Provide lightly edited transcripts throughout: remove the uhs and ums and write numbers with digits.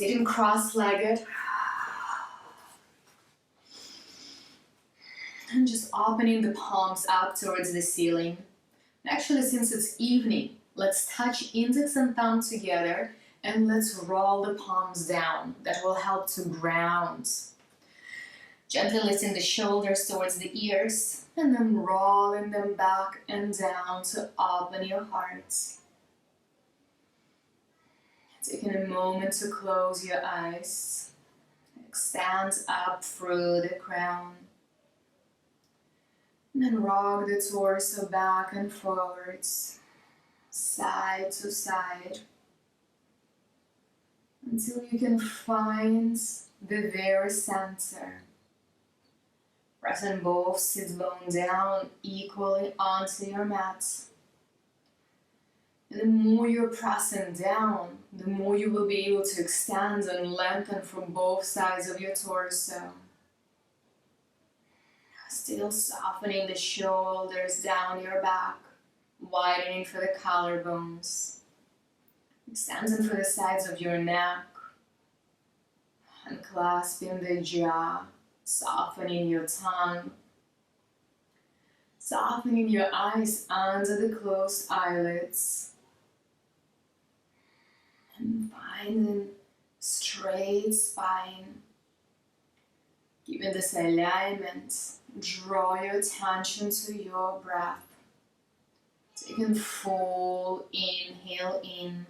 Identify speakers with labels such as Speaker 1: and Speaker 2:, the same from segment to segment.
Speaker 1: Sitting cross-legged. And just opening the palms up towards the ceiling. Actually, since it's evening, let's touch index and thumb together and let's roll the palms down. That will help to ground. Gently lifting the shoulders towards the ears and then rolling them back and down to open your heart. Taking a moment to close your eyes. Extend up through the crown. And then rock the torso back and forwards, side to side, until you can find the very center. Pressing both sit bone down equally onto your mat. And the more you're pressing down, the more you will be able to extend and lengthen from both sides of your torso. Still softening the shoulders down your back, widening for the collarbones, extending for the sides of your neck, and clasping the jaw, softening your tongue, softening your eyes under the closed eyelids, and finding straight spine. Given this alignment, draw your attention to your breath. Taking full inhale in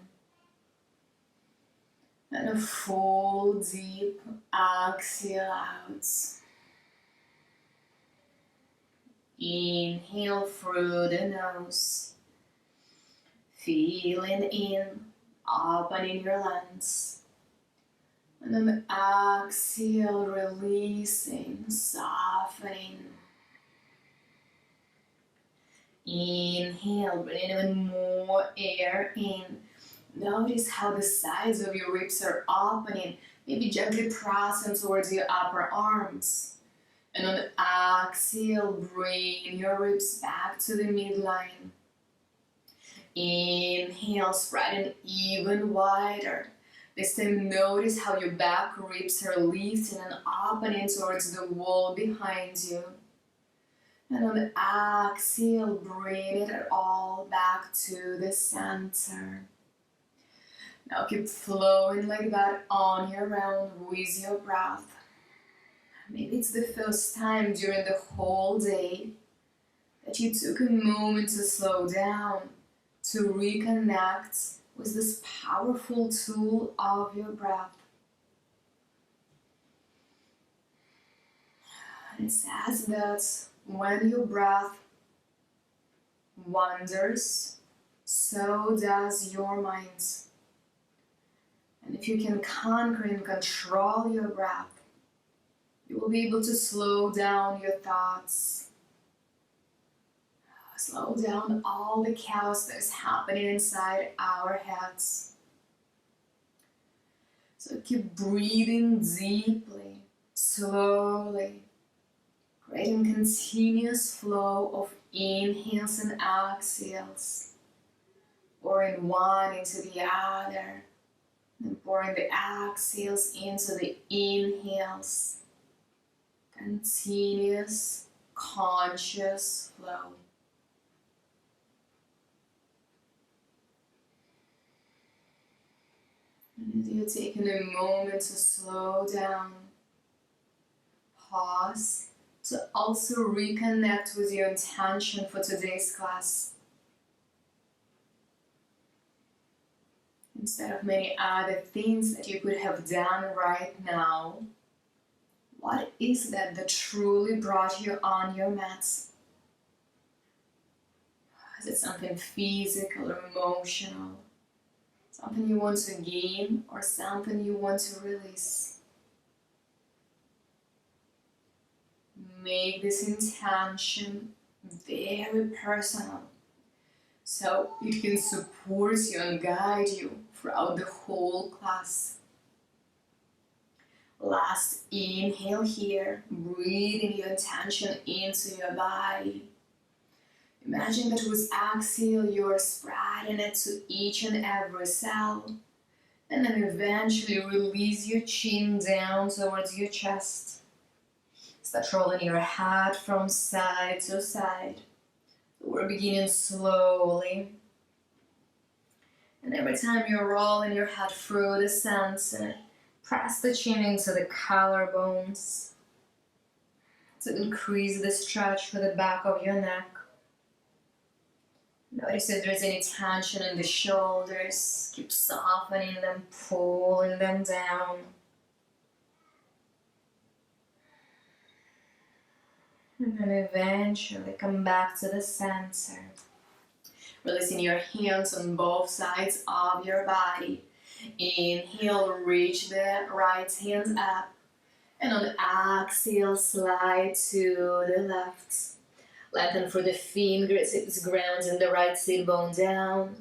Speaker 1: and a full deep exhale out. Inhale through the nose, feeling in, opening your lungs. And then exhale, releasing, softening. Inhale, bring even more air in. Notice how the sides of your ribs are opening, maybe gently pressing towards your upper arms. And on the exhale, bring your ribs back to the midline. Inhale, spreading even wider. This time, notice how your back ribs are lifting and opening towards the wall behind you. And on the exhale, bring it all back to the center. Now keep flowing like that on your own with your breath. Maybe it's the first time during the whole day that you took a moment to slow down, to reconnect with this powerful tool of your breath. And it says that when your breath wanders, so does your mind. And if you can conquer and control your breath, you will be able to slow down your thoughts. Slow down all the chaos that is happening inside our heads. So keep breathing deeply, slowly, creating continuous flow of inhales and exhales, pouring one into the other, then pouring the exhales into the inhales. Continuous, conscious flow. And you're taking a moment to slow down, pause, to also reconnect with your intention for today's class. Instead of many other things that you could have done right now, what is that truly brought you on your mats? Is it something physical or emotional? Something you want to gain or something you want to release? Make this intention very personal so it can support you and guide you throughout the whole class. Last inhale here, breathing your intention into your body. Imagine that with exhale, you're spreading it to each and every cell. And then eventually release your chin down towards your chest. Start rolling your head from side to side. We're beginning slowly. And every time you're rolling your head through the center, press the chin into the collarbones to increase the stretch for the back of your neck. Notice if there's any tension in the shoulders. Keep softening them, pulling them down. And then eventually come back to the center. Releasing your hands on both sides of your body. Inhale, reach the right hand up. And on exhale, slide to the left. Lengthen through the fingertips, grounding the right sit bone down.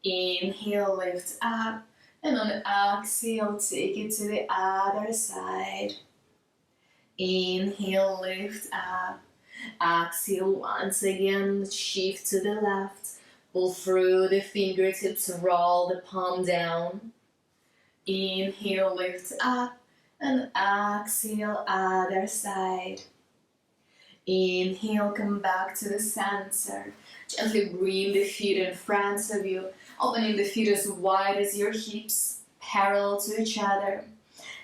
Speaker 1: Inhale, lift up. And on exhale, take it to the other side. Inhale, lift up. Exhale, once again, shift to the left. Pull through the fingertips, roll the palm down. Inhale, lift up. And exhale, other side. Inhale, come back to the center. Gently bring the feet in front of you, opening the feet as wide as your hips, parallel to each other.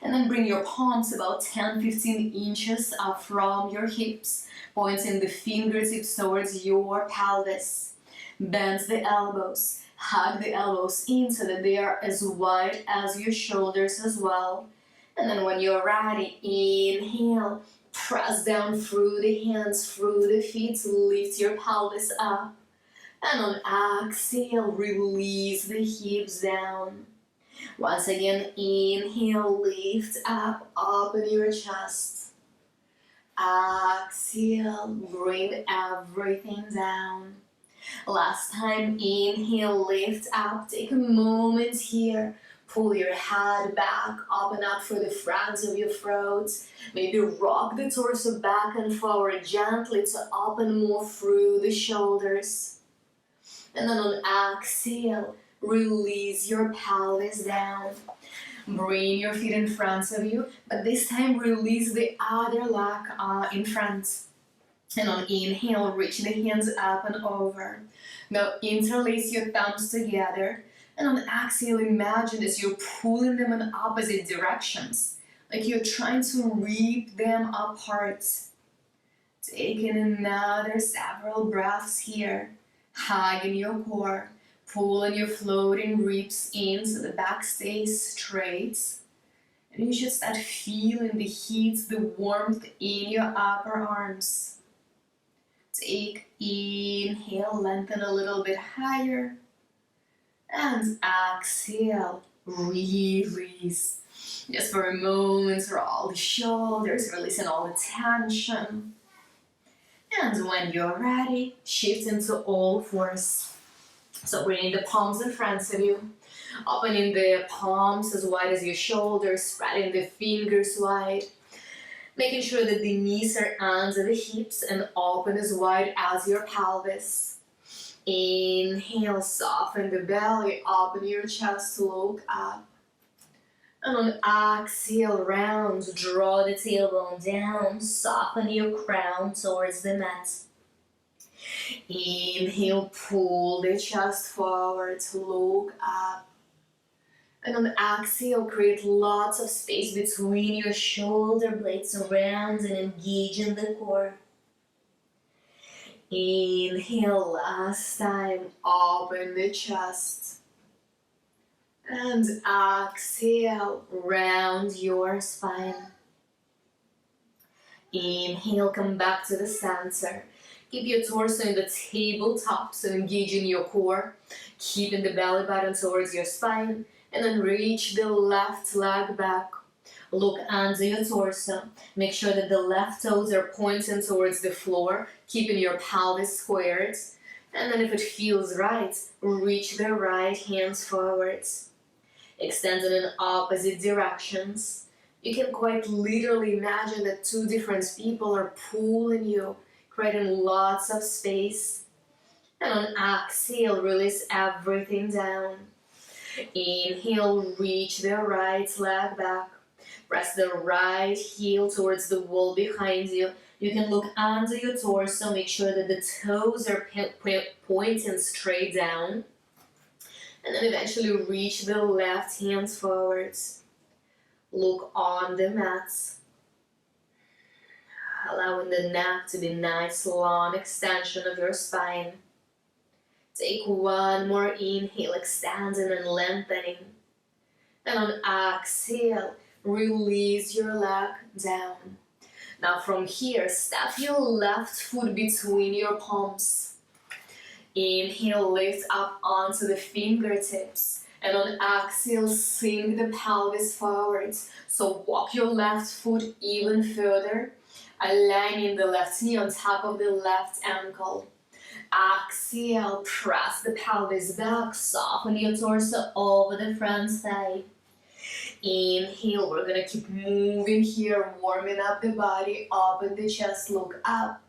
Speaker 1: And then bring your palms about 10-15 inches up from your hips, pointing the fingertips towards your pelvis. Bend the elbows, hug the elbows in so that they are as wide as your shoulders as well. And then when you're ready, inhale. Press down through the hands, through the feet, lift your pelvis up. And on exhale, release the hips down. Once again, inhale, lift up, open your chest. Exhale, bring everything down. Last time, inhale, lift up, take a moment here. Pull your head back, open up for the front of your throat. Maybe rock the torso back and forward gently to open more through the shoulders. And then on exhale, release your pelvis down. Bring your feet in front of you, but this time release the other leg in front. And on inhale, reach the hands up and over. Now interlace your thumbs together. And on exhale, imagine as you're pulling them in opposite directions, like you're trying to rip them apart. Taking another several breaths here, hugging your core, pulling your floating ribs in so the back stays straight. And you should start feeling the heat, the warmth in your upper arms. Take inhale, lengthen a little bit higher. And exhale, release. Just for a moment, roll the shoulders, releasing all the tension. And when you're ready, shift into all fours. So bringing the palms in front of you, opening the palms as wide as your shoulders, spreading the fingers wide, making sure that the knees are under the hips and open as wide as your pelvis. Inhale, soften the belly, open your chest, look up. And on exhale, round, draw the tailbone down, soften your crown towards the mat. Inhale, pull the chest forward, look up. And on exhale, create lots of space between your shoulder blades, round and engage in the core. Inhale, last time, open the chest. And exhale, round your spine. Inhale, come back to the center. Keep your torso in the tabletop, so engage in your core. Keeping the belly button towards your spine. And then reach the left leg back. Look under your torso. Make sure that the left toes are pointing towards the floor, keeping your pelvis squared. And then if it feels right, reach the right hands forwards. Extending in opposite directions. You can quite literally imagine that two different people are pulling you, creating lots of space. And on exhale, release everything down. Inhale, reach the right leg back. Press the right heel towards the wall behind you. You can look under your torso, make sure that the toes are pointing straight down. And then eventually reach the left hand forwards. Look on the mat. Allowing the neck to be nice, long extension of your spine. Take one more inhale, extending and lengthening. And on exhale, release your leg down. Now from here, step your left foot between your palms. Inhale, lift up onto the fingertips. And on exhale, sink the pelvis forwards. So walk your left foot even further, aligning the left knee on top of the left ankle. Exhale, press the pelvis back, soften your torso over the front thigh. Inhale, we're gonna keep moving here, warming up the body, open the chest, look up.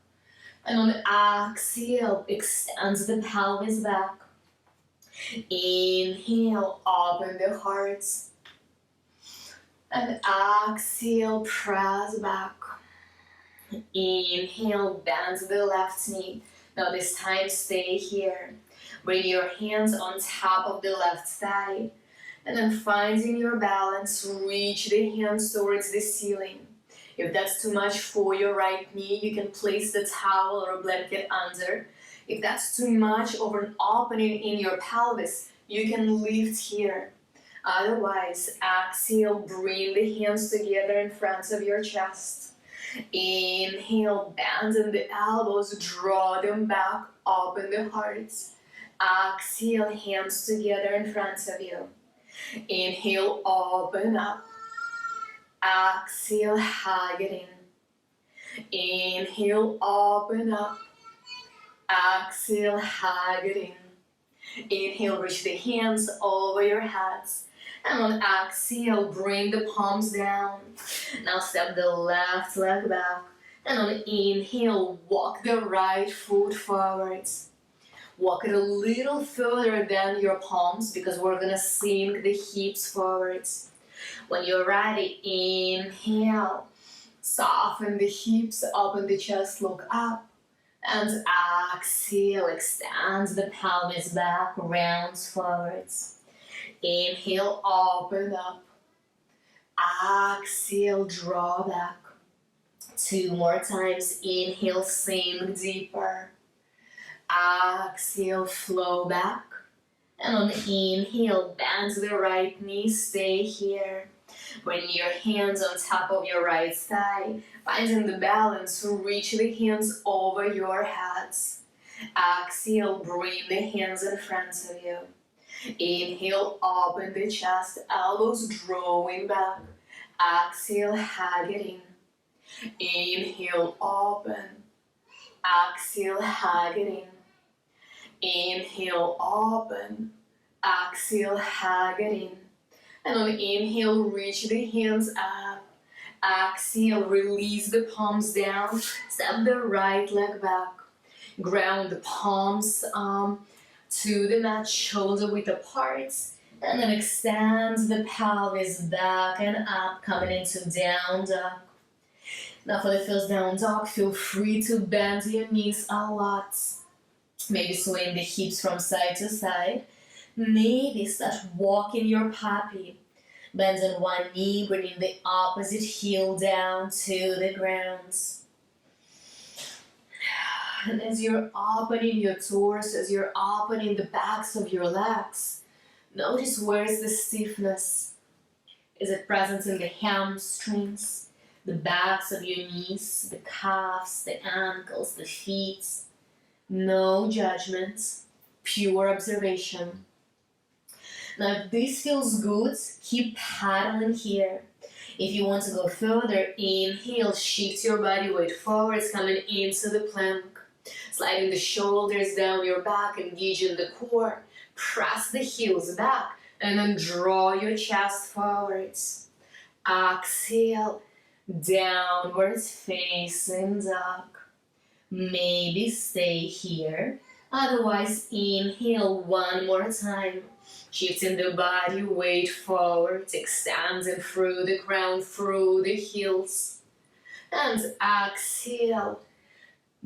Speaker 1: And on exhale, extend the pelvis back. Inhale, open the heart. And exhale, press back. Inhale, bend the left knee. Now this time, stay here. Bring your hands on top of the left thigh. And then finding your balance, reach the hands towards the ceiling. If that's too much for your right knee, you can place the towel or a blanket under. If that's too much of an opening in your pelvis, you can lift here. Otherwise, exhale, bring the hands together in front of your chest. Inhale, bend the elbows, draw them back, open the heart. Exhale, hands together in front of you. Inhale, open up. Exhale, hug it in. Inhale, open up. Exhale, hug it in. Inhale, reach the hands over your heads. And on exhale, bring the palms down. Now step the left leg back. And on inhale, walk the right foot forwards. Walk it a little further than your palms because we're gonna sink the hips forwards. When you're ready, inhale. Soften the hips, open the chest, look up. And exhale, extend the pelvis back, rounds forwards. Inhale, open up. Exhale, draw back. 2 more times. Inhale, sink deeper. Exhale, flow back. And on the inhale, bend the right knee, stay here. Bring your hands on top of your right thigh. Finding the balance, reach the hands over your heads. Exhale, bring the hands in front of you. Inhale, open the chest, elbows drawing back. Exhale, hug it in. Inhale, open. Exhale, hug it in. Inhale, open. Exhale, hug it in. And on inhale, reach the hands up. Exhale, release the palms down. Step the right leg back. Ground the palms to the mat, shoulder width apart. And then extend the pelvis back and up, coming into down dog. Now for the first down dog, feel free to bend your knees a lot. Maybe swaying the hips from side to side. Maybe start walking your puppy. Bending one knee, bringing the opposite heel down to the ground. And as you're opening your torso, as you're opening the backs of your legs, notice where is the stiffness. Is it present in the hamstrings, the backs of your knees, the calves, the ankles, the feet? No judgment, pure observation. Now if this feels good, keep paddling here. If you want to go further, inhale, shift your body weight forwards, coming into the plank. Sliding the shoulders down your back, engaging the core. Press the heels back, and then draw your chest forwards. Exhale, downwards facing dog. Maybe stay here. Otherwise, inhale one more time. Shifting the body weight forward, extending through the crown, through the heels. And exhale,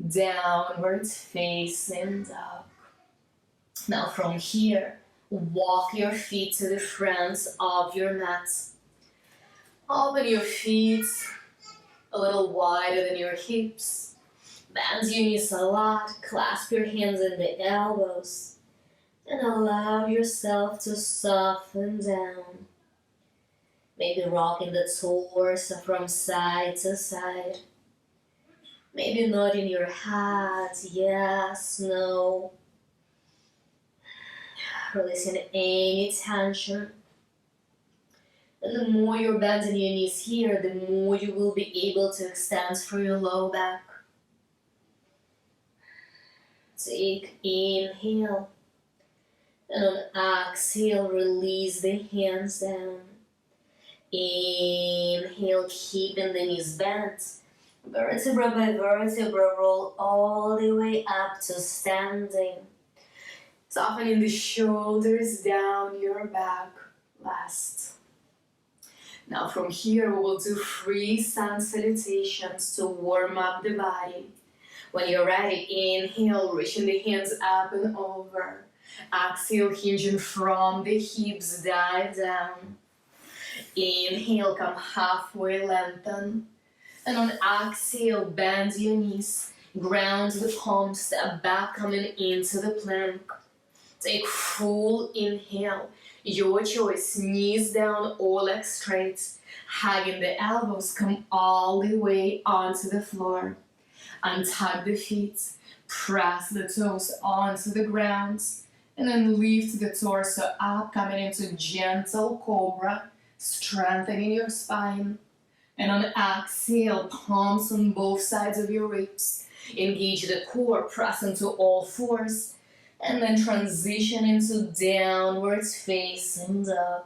Speaker 1: downward facing dog. Now from here, walk your feet to the front of your mat. Open your feet a little wider than your hips. Bend your knees a lot, clasp your hands in the elbows, and allow yourself to soften down. Maybe rocking the torso from side to side. Maybe nodding your head, yes, no. Releasing any tension. And the more you're bending your knees here, the more you will be able to extend through your low back. Take inhale. And on exhale, release the hands down. Inhale, keeping the knees bent. Vertebra by vertebra, roll all the way up to standing. Softening the shoulders down your back. Last. Now from here, we will do 3 sun salutations to warm up the body. When you're ready, inhale, reaching the hands up and over. Exhale, hinging from the hips, dive down. Inhale, come halfway, lengthen. And on exhale, bend your knees. Ground the palms, step back, coming into the plank. Take full inhale. Your choice, knees down or legs straight. Hugging the elbows, come all the way onto the floor. Untuck the feet, press the toes onto the ground, and then lift the torso up, coming into gentle cobra, strengthening your spine. And on exhale, palms on both sides of your ribs. Engage the core, press into all fours, and then transition into downward facing dog.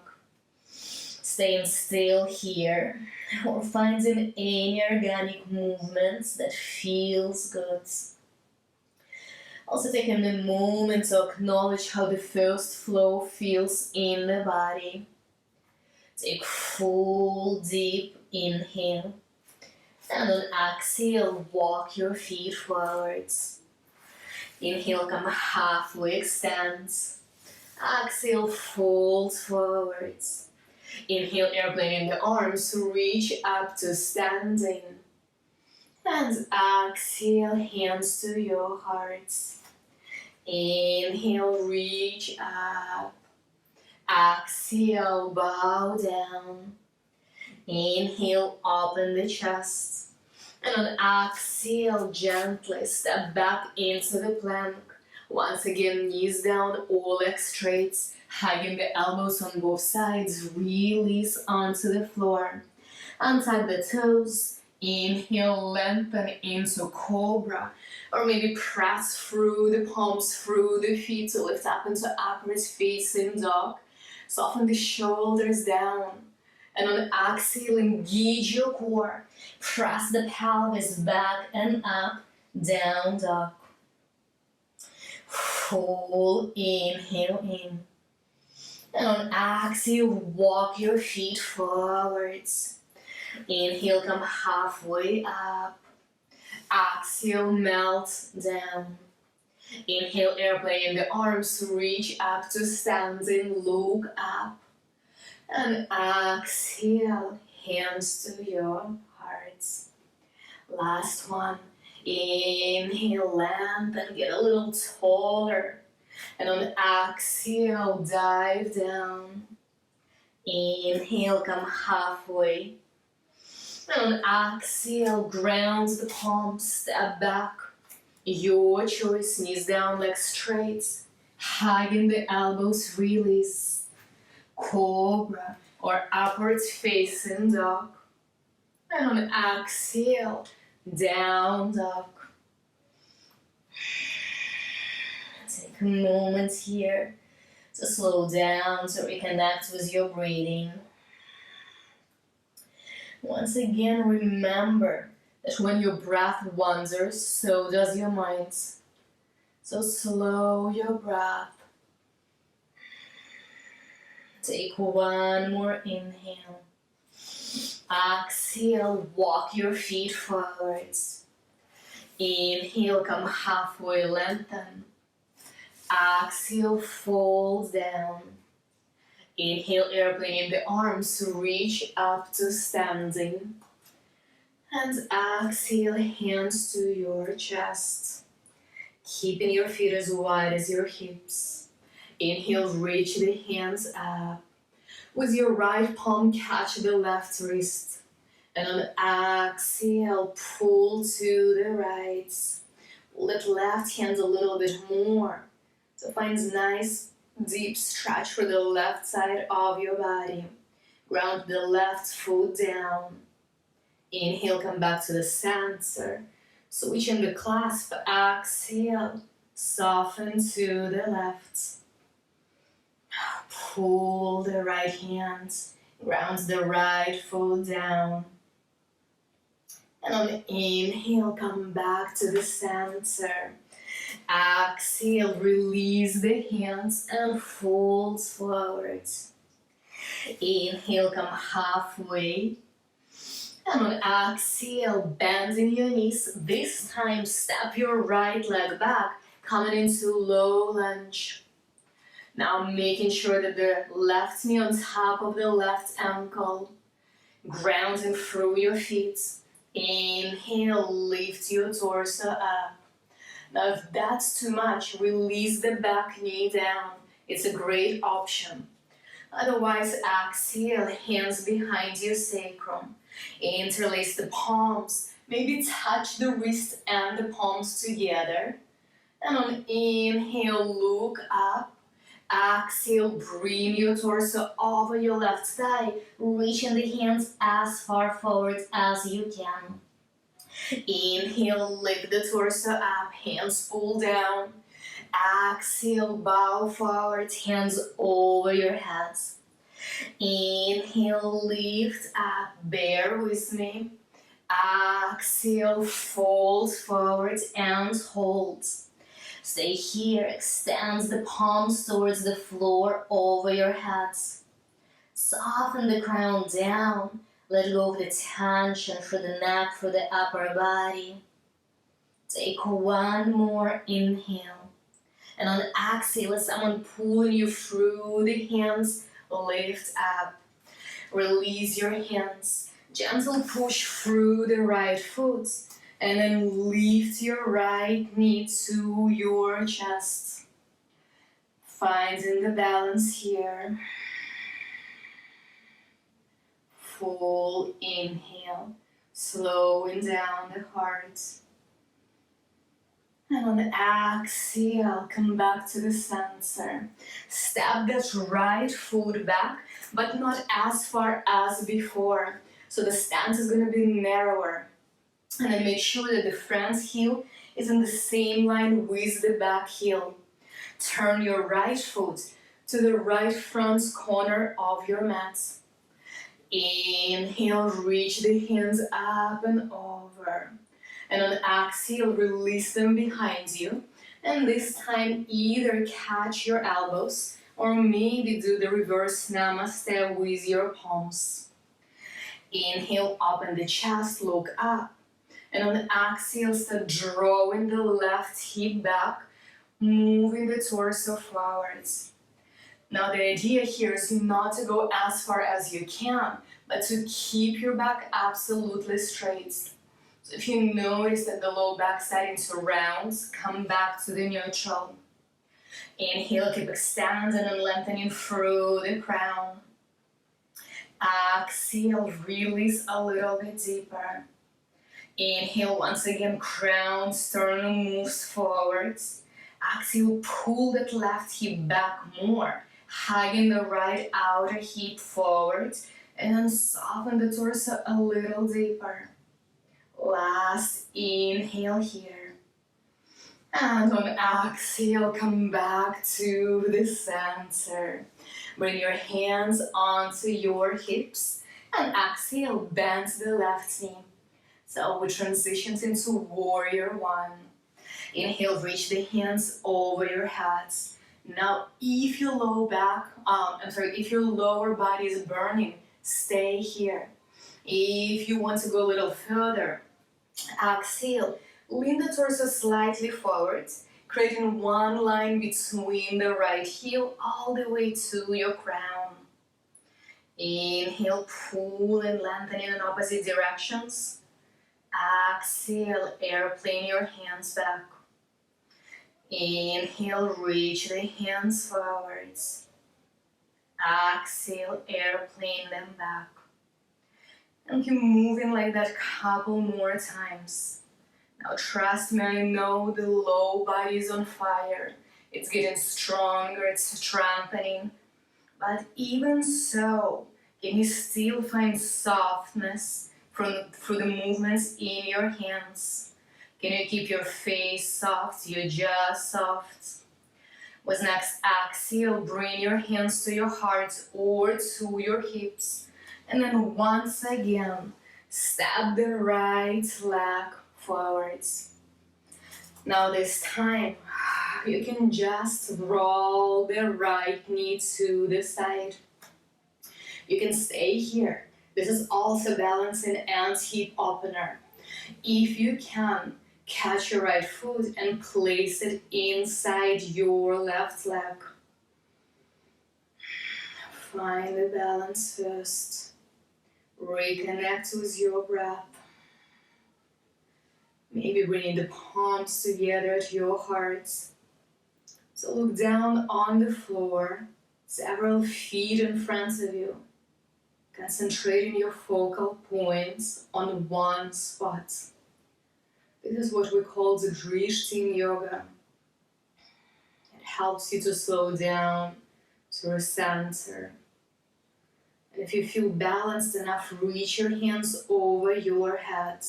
Speaker 1: Staying still here, or finding any organic movements that feels good. Also taking a moment to acknowledge how the first flow feels in the body. Take full deep inhale, and on exhale, walk your feet forwards. Inhale, come halfway, extend. Exhale, fold forwards. Inhale, airplane in the arms, reach up to standing. And exhale, hands to your heart. Inhale, reach up. Exhale, bow down. Inhale, open the chest. And on exhale, gently step back into the plank. Once again, knees down or legs straight. Hugging the elbows on both sides. Release onto the floor. Untuck the toes. Inhale, lengthen into cobra. Or maybe press through the palms, through the feet to lift up into upward facing dog. Soften the shoulders down. And on exhale, engage your core. Press the pelvis back and up, down dog. Full inhale in. And on exhale, walk your feet forwards. Inhale, come halfway up. Exhale, melt down. Inhale, airplane in the arms, reach up to standing, look up. And exhale, hands to your heart. Last one. Inhale, lengthen, get a little taller. And on exhale, dive down. Inhale, come halfway. And on exhale, ground the palms, step back. Your choice, knees down, legs straight. Hugging the elbows, release. Cobra or upward facing dog. And on exhale, down dog. Take a moment here to slow down, to reconnect with your breathing. Once again, remember that when your breath wanders, so does your mind. So slow your breath. Take one more inhale. Exhale, walk your feet forwards. Inhale, come halfway, lengthen. Exhale, fold down. Inhale, airplane in the arms, reach up to standing. And exhale, hands to your chest. Keeping your feet as wide as your hips. Inhale, reach the hands up. With your right palm, catch the left wrist. And on exhale, pull to the right. Pull that left hand a little bit more. So find a nice deep stretch for the left side of your body. Ground the left foot down. Inhale, come back to the center. Switching the clasp, exhale, soften to the left. Pull the right hand, ground the right foot down. And on the inhale, come back to the center. Exhale, release the hands and fold forwards. Inhale, come halfway. And on exhale, bending your knees. This time, step your right leg back, coming into low lunge. Now making sure that the left knee on top of the left ankle. Grounding through your feet. Inhale, lift your torso up. Now if that's too much, release the back knee down. It's a great option. Otherwise, exhale, hands behind your sacrum. Interlace the palms. Maybe touch the wrist and the palms together. And on inhale, look up. Exhale, bring your torso over your left thigh, reaching the hands as far forward as you can. Inhale, lift the torso up, hands pull down. Exhale, bow forward, hands over your heads. Inhale, lift up, bear with me. Exhale, fold forward and hold. Stay here, extend the palms towards the floor over your heads. Soften the crown down, let go of the tension for the neck, for the upper body. Take one more inhale. And on exhale, let someone pulling you through the hands, lift up. Release your hands, gentle push through the right foot. And then lift your right knee to your chest. Finding the balance here. Full inhale, slowing down the heart. And on the exhale, come back to the center. Step that right foot back, but not as far as before. So the stance is going to be narrower. And then make sure that the front heel is in the same line with the back heel. Turn your right foot to the right front corner of your mat. Inhale, reach the hands up and over. And on exhale, release them behind you. And this time, either catch your elbows or maybe do the reverse namaste with your palms. Inhale, open the chest, look up. And on the exhale, start drawing the left hip back, moving the torso forwards. Now the idea here is not to go as far as you can, but to keep your back absolutely straight. So if you notice that the low back starting to round, come back to the neutral. Inhale, keep extending and lengthening through the crown. Exhale, release a little bit deeper. Inhale, once again, crown, sternum moves forwards. Exhale, pull that left hip back more, hugging the right outer hip forward, and then soften the torso a little deeper. Last inhale here. And on exhale, come back to the center. Bring your hands onto your hips, and exhale, bend the left knee. So we transition into warrior one. Inhale, reach the hands over your heads. Now, if your if your lower body is burning, stay here. If you want to go a little further, exhale, lean the torso slightly forward, creating one line between the right heel all the way to your crown. Inhale, pull and lengthen in opposite directions. Exhale, airplane your hands back. Inhale, reach the hands forwards. Exhale, airplane them back. And keep moving like that a couple more times. Now trust me, I know the low body is on fire. It's getting stronger, it's strengthening. But even so, can you still find softness through the movements in your hands? Can you keep your face soft, your jaw soft? With next exhale, bring your hands to your heart or to your hips. And then once again, step the right leg forwards. Now this time, you can just roll the right knee to the side. You can stay here. This is also balancing and hip opener. If you can, catch your right foot and place it inside your left leg. Find the balance first. Reconnect with your breath. Maybe bringing the palms together at your heart. So look down on the floor, several feet in front of you. Concentrating your focal points on one spot. This is what we call the drishti yoga. It helps you to slow down, to recenter. And if you feel balanced enough, reach your hands over your head.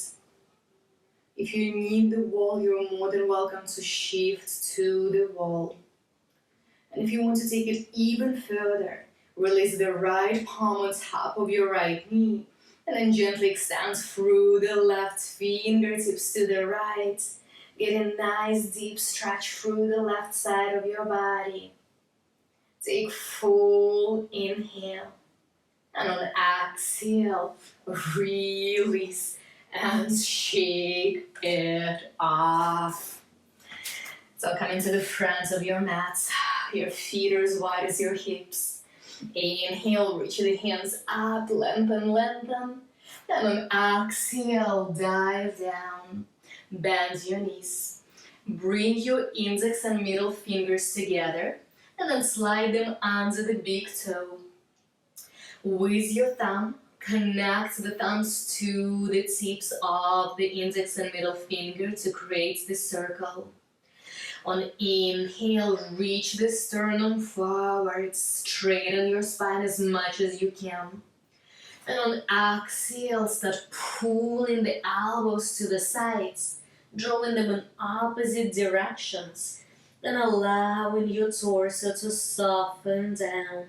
Speaker 1: If you need the wall, you're more than welcome to shift to the wall. And if you want to take it even further, release the right palm on top of your right knee, and then gently extend through the left fingertips to the right. Get a nice deep stretch through the left side of your body. Take full inhale. And on exhale, release and shake it off. So come into the front of your mat. Your feet are as wide as your hips. Inhale, reach the hands up, lengthen, lengthen. And on exhale, dive down. Bend your knees. Bring your index and middle fingers together. And then slide them under the big toe. With your thumb, connect the thumbs to the tips of the index and middle finger to create the circle. On inhale, reach the sternum forward, straighten your spine as much as you can. And on exhale, start pulling the elbows to the sides, drawing them in opposite directions, and allowing your torso to soften down.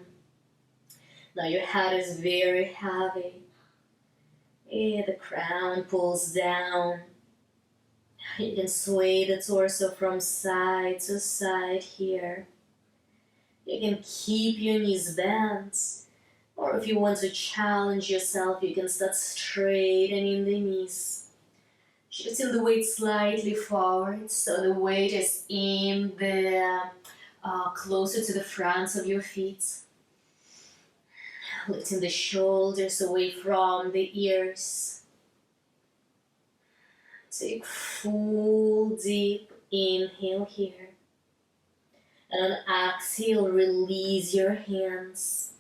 Speaker 1: Now your head is very heavy. The crown pulls down. You can sway the torso from side to side here. You can keep your knees bent. Or if you want to challenge yourself, you can start straightening the knees. Shifting the weight slightly forward so the weight is in the closer to the front of your feet. Lifting the shoulders away from the ears. Take full deep inhale here. And on exhale, release your hands.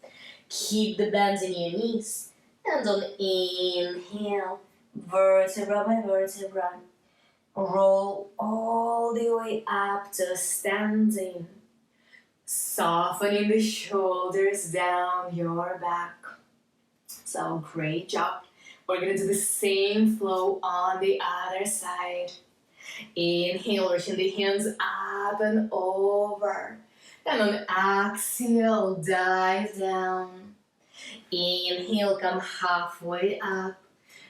Speaker 1: Keep the bend in your knees. And on inhale, vertebra by vertebra, roll all the way up to standing. Softening the shoulders down your back. So great job. We're going to do the same flow on the other side. Inhale, reaching the hands up and over. And on exhale, dive down. Inhale, come halfway up.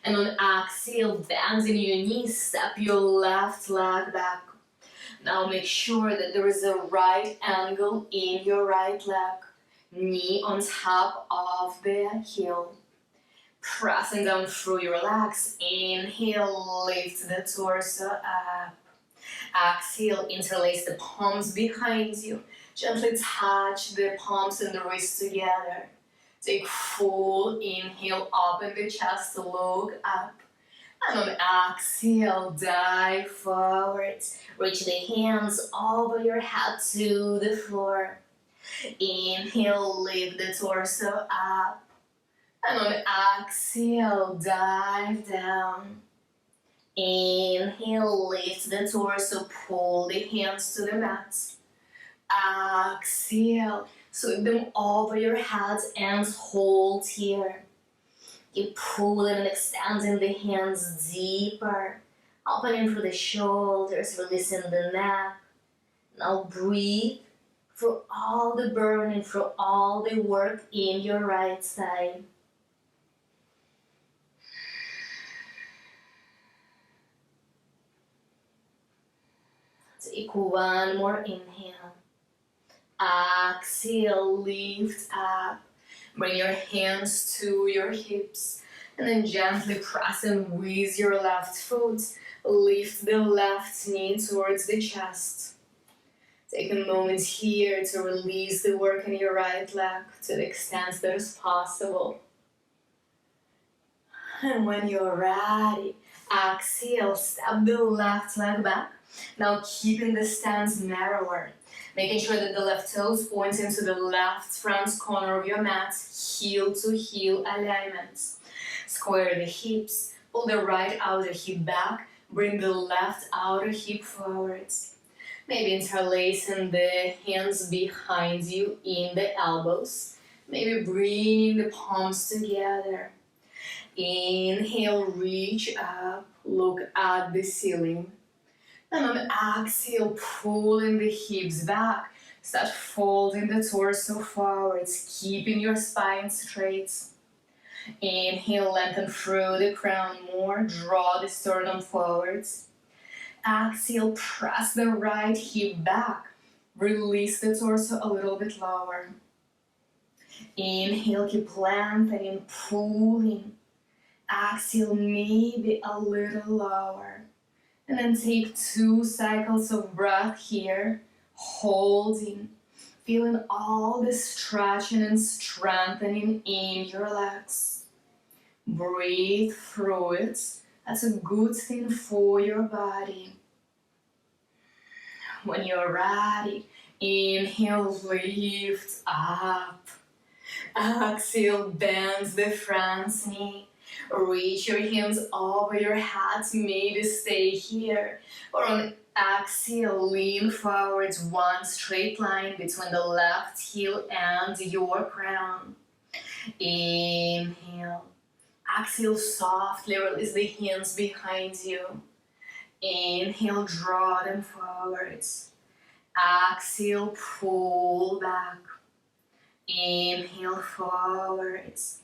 Speaker 1: And on exhale, bending your knees, step your left leg back. Now make sure that there is a right angle in your right leg. Knee on top of the heel. Pressing down through your legs. Inhale, lift the torso up. Exhale, interlace the palms behind you. Gently touch the palms and the wrists together. Take full inhale, open the chest, look up. And on exhale, dive forwards. Reach the hands over your head to the floor. Inhale, lift the torso up. And on exhale, dive down. Inhale, lift the torso, pull the hands to the mat. Exhale, sweep them over your head and hold here. Keep pulling and extending the hands deeper, opening through the shoulders, releasing the neck. Now breathe through all the burning, through all the work in your right side. Take one more inhale. Exhale, lift up. Bring your hands to your hips and then gently press in with your left foot. Lift the left knee towards the chest. Take a moment here to release the work in your right leg to the extent that is possible. And when you're ready, exhale, step the left leg back. Now keeping the stance narrower, making sure that the left toes point into the left front corner of your mat, heel to heel alignment. Square the hips, pull the right outer hip back, bring the left outer hip forwards. Maybe interlacing the hands behind you in the elbows. Maybe bringing the palms together. Inhale, reach up, look at the ceiling. And on exhale, pulling the hips back. Start folding the torso forwards, keeping your spine straight. Inhale, lengthen through the crown more, draw the sternum forwards. Exhale, press the right hip back. Release the torso a little bit lower. Inhale, keep lengthening, pulling. Exhale, maybe a little lower. And then take 2 cycles of breath here, holding, feeling all the stretching and strengthening in your legs. Breathe through it. That's a good thing for your body. When you're ready, inhale, lift up. Exhale, bend the front knee. Reach your hands over your head, maybe stay here. Or on exhale, lean forwards, one straight line between the left heel and your crown. Inhale. Exhale, softly release the hands behind you. Inhale, draw them forwards. Exhale, pull back. Inhale, forwards.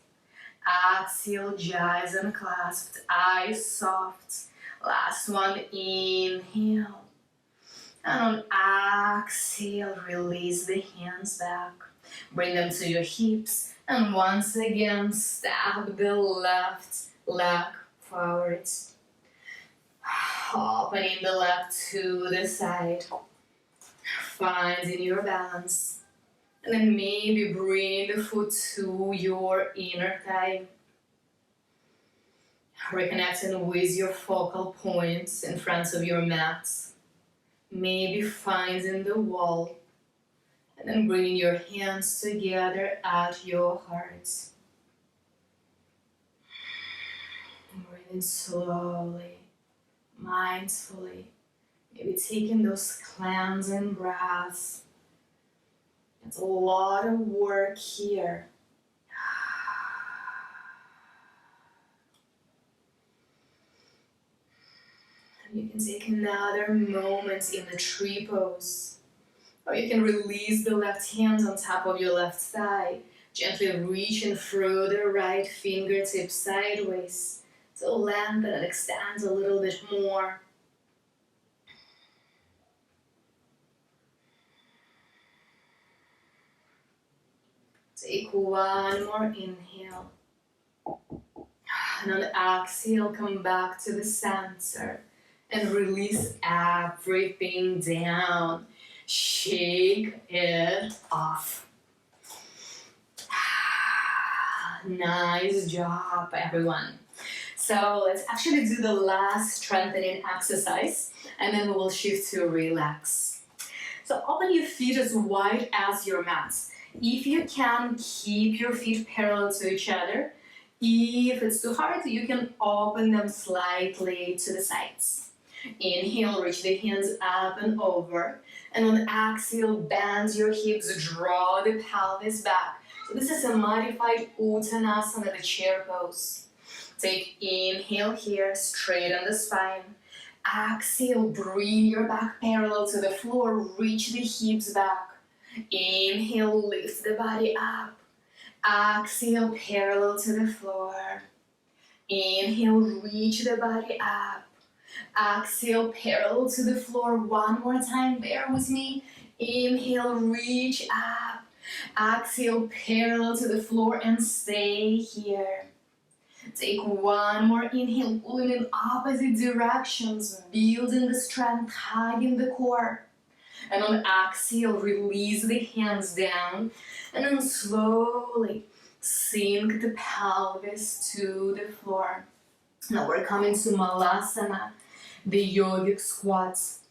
Speaker 1: Exhale, jaws unclasped, eyes soft. Last one, inhale. And on exhale, release the hands back. Bring them to your hips. And once again, step the left leg forwards. Opening the left to the side. Finding your balance. And then maybe bring the foot to your inner thigh. Reconnecting with your focal points in front of your mat. Maybe finding the wall. And then bringing your hands together at your heart. Breathing slowly, mindfully. Maybe taking those cleansing breaths. It's a lot of work here. And you can take another moment in the tree pose. Or you can release the left hand on top of your left thigh, gently reaching through the right fingertips sideways to lengthen and extend a little bit more. Take one more inhale. And on the exhale, come back to the center and release everything down. Shake it off. Nice job, everyone. So let's actually do the last strengthening exercise, and then we will shift to relax. So open your feet as wide as your mat. If you can, keep your feet parallel to each other. If it's too hard, you can open them slightly to the sides. Inhale, reach the hands up and over. And on exhale, bend your hips, draw the pelvis back. So this is a modified Uttanasana, the chair pose. Take inhale here, straight on the spine. Exhale, bring your back parallel to the floor, reach the hips back. Inhale, lift the body up. Exhale, parallel to the floor. Inhale, reach the body up. Exhale, parallel to the floor. One more time, bear with me. Inhale, reach up. Exhale, parallel to the floor and stay here. Take one more inhale, pulling in opposite directions, building the strength, hugging the core. And on exhale, release the hands down, and then slowly sink the pelvis to the floor. Now we're coming to Malasana, the yogic squats.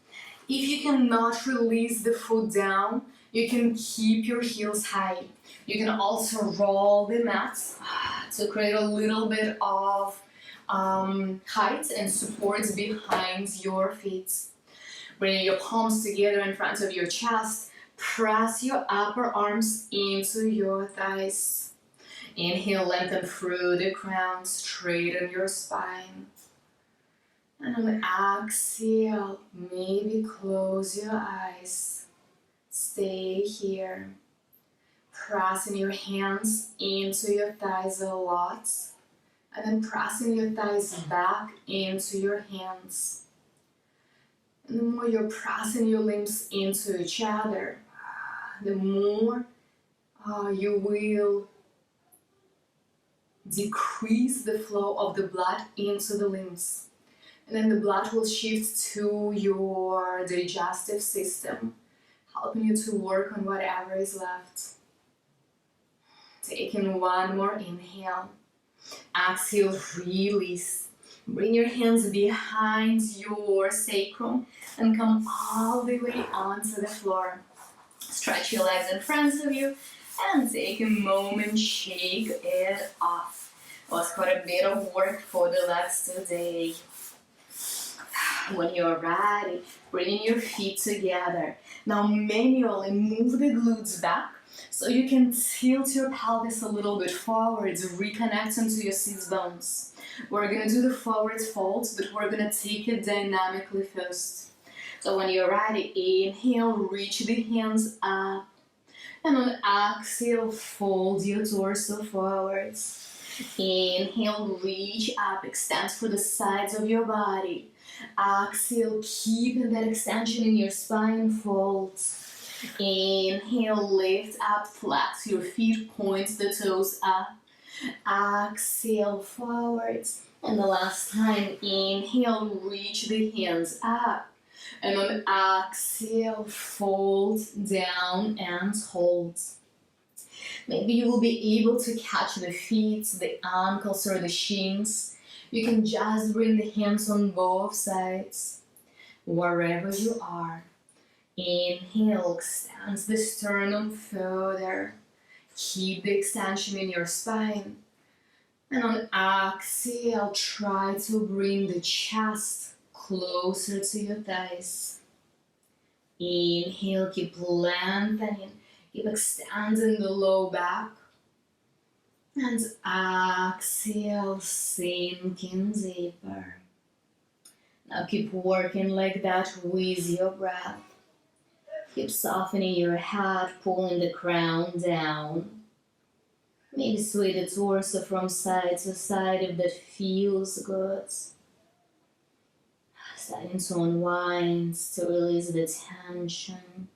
Speaker 1: If you cannot release the foot down, you can keep your heels high. You can also roll the mat to create a little bit of height and support behind your feet. Bring your palms together in front of your chest. Press your upper arms into your thighs. Inhale, lengthen through the crown, straighten your spine. And on exhale, maybe close your eyes. Stay here. Pressing your hands into your thighs a lot. And then pressing your thighs back into your hands. And the more you're pressing your limbs into each other, the more you will decrease the flow of the blood into the limbs. And then the blood will shift to your digestive system, helping you to work on whatever is left. Taking one more inhale. Exhale, release. Bring your hands behind your sacrum and come all the way onto the floor. Stretch your legs in front of you and take a moment, shake it off. It was quite a bit of work for the legs today. When you're ready, bring your feet together. Now manually move the glutes back so you can tilt your pelvis a little bit forwards, reconnecting to your sit bones. We're going to do the forward fold, but we're going to take it dynamically first. So when you're ready, inhale, reach the hands up. And on exhale, fold your torso forwards. Inhale, reach up, extend through the sides of your body. Exhale, keep that extension in your spine, fold. Inhale, lift up, flex your feet, point the toes up. Exhale, forwards. And the last time, inhale, reach the hands up. And on exhale, fold down and hold. Maybe you will be able to catch the feet, the ankles, or the shins. You can just bring the hands on both sides, wherever you are. Inhale, extend the sternum further. Keep the extension in your spine. And on exhale, try to bring the chest closer to your thighs. Inhale, keep lengthening, keep extending the low back. And exhale, sinking deeper. Now keep working like that with your breath. Keep softening your head, pulling the crown down. Maybe sway the torso from side to side if that feels good. Starting to unwind, to release the tension.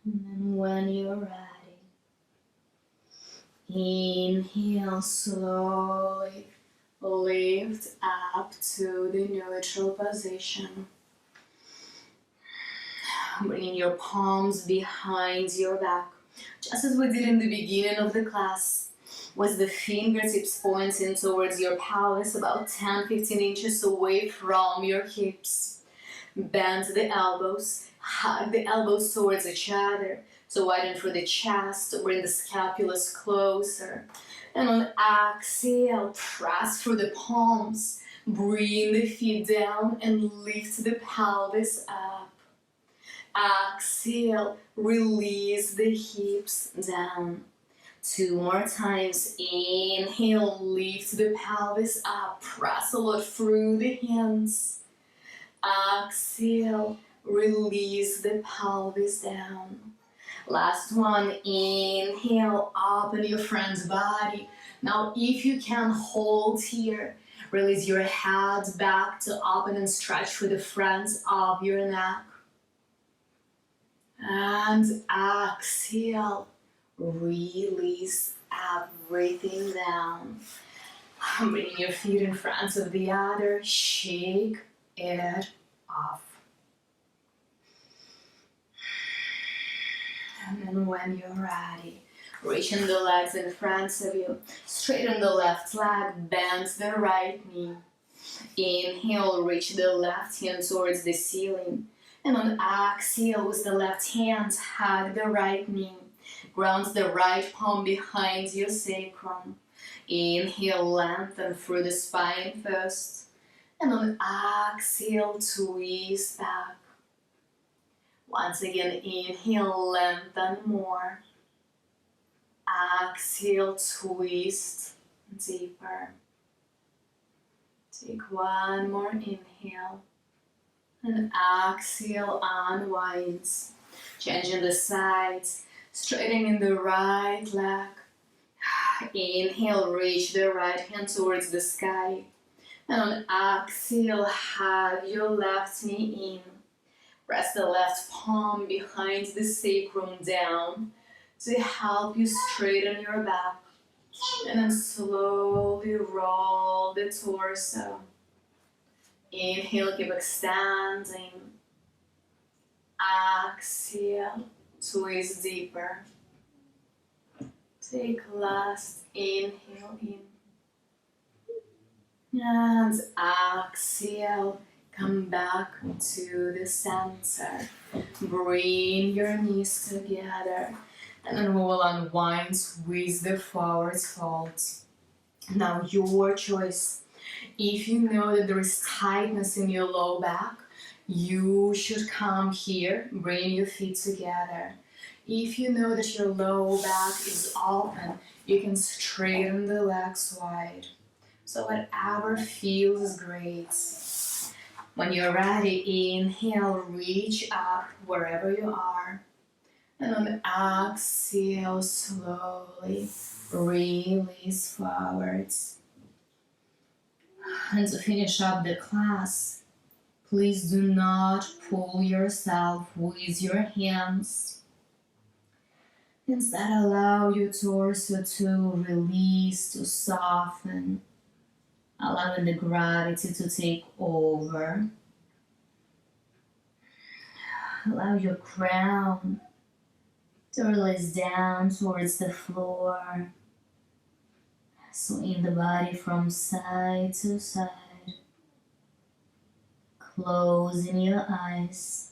Speaker 1: And when you're ready, inhale slowly, lift up to the neutral position. Bringing your palms behind your back, just as we did in the beginning of the class, with the fingertips pointing towards your pelvis about 10-15 inches away from your hips. Bend the elbows, hug the elbows towards each other to widen through the chest, to bring the scapulus closer. And on exhale, press through the palms, bring the feet down and lift the pelvis up. Exhale, release the hips down. 2 more times. Inhale, lift the pelvis up, press a lot through the hands. Exhale, release the pelvis down. Last one. Inhale, open your friend's body. Now, if you can hold here, release your head back to open and stretch through the fronts of your neck. And exhale, release everything down. Bring your feet in front of the other, shake it off. And then when you're ready, reaching the legs in front of you, straighten the left leg, bend the right knee. Inhale, reach the left hand towards the ceiling. And on exhale, with the left hand, hug the right knee. Ground the right palm behind your sacrum. Inhale, lengthen through the spine first. And on exhale, twist back. Once again, inhale, lengthen more. Exhale, twist deeper. Take one more inhale. And exhale, unwinds. Changing the sides, straightening the right leg. Inhale, reach the right hand towards the sky. And on exhale, hug your left knee in. Press the left palm behind the sacrum down to help you straighten your back. And then slowly roll the torso. Inhale, keep extending. Exhale, twist deeper. Take last inhale in. And exhale, come back to the center. Bring your knees together. And then we will unwind with the forward fold. Now your choice. If you know that there is tightness in your low back, you should come here, bring your feet together. If you know that your low back is open, you can straighten the legs wide. So whatever feels great. When you're ready, inhale, reach up wherever you are. And on exhale, slowly release forwards. And to finish up the class, please do not pull yourself with your hands. Instead, allow your torso to release, to soften, allowing the gravity to take over. Allow your crown to release down towards the floor. Swing the body from side to side. Closing your eyes.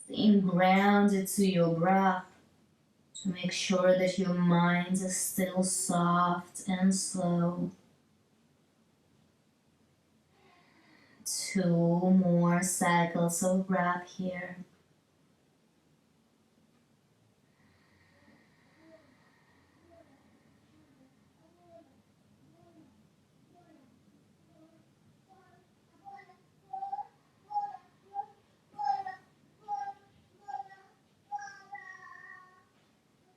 Speaker 1: Staying grounded to your breath to make sure that your mind is still soft and slow. 2 more cycles of breath here.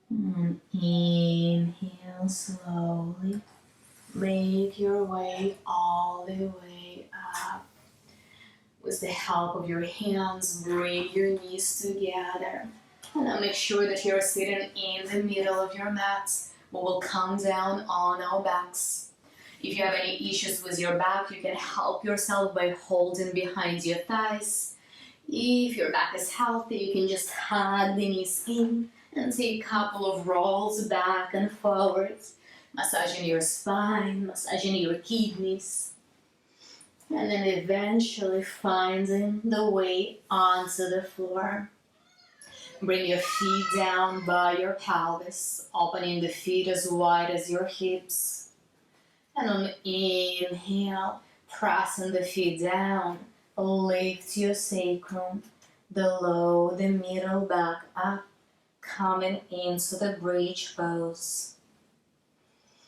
Speaker 1: And inhale slowly. Make your way all the way up. With the help of your hands, bring your knees together. And now make sure that you're sitting in the middle of your mat. We will come down on our backs. If you have any issues with your back, you can help yourself by holding behind your thighs. If your back is healthy, you can just hug the knees in and take a couple of rolls back and forward, massaging your spine, massaging your kidneys, and then eventually finding the way onto the floor. Bring your feet down by your pelvis, opening the feet as wide as your hips. And on inhale, pressing the feet down, lift your sacrum, the low, the middle back up, coming into the bridge pose.